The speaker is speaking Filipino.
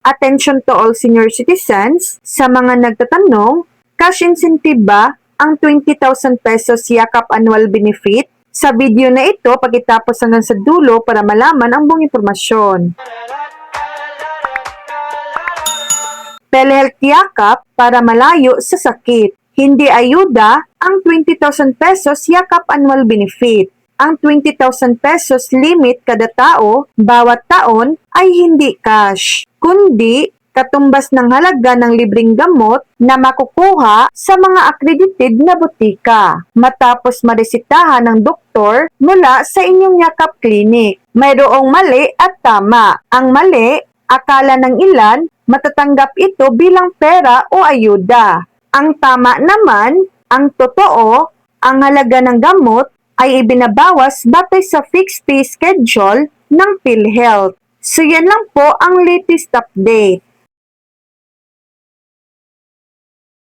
Attention to all senior citizens, sa mga nagtatanong, cash incentive ba ang 20,000 pesos yakap annual benefit? Sa video na ito, pagkatapos hanggang sa dulo para malaman ang buong impormasyon. PhilHealth yakap para malayo sa sakit. Hindi ayuda ang 20,000 pesos yakap annual benefit. Ang 20,000 pesos limit kada tao bawat taon ay hindi cash, kundi katumbas ng halaga ng libreng gamot na makukuha sa mga accredited na butika matapos maresitahan ng doktor mula sa inyong yakap clinic. Mayroong mali at tama. Ang mali, akala ng ilan, matatanggap ito bilang pera o ayuda. Ang tama naman, ang totoo, ang halaga ng gamot ay ibinabawas batay sa fixed fee schedule ng PhilHealth. So yan lang po ang latest update.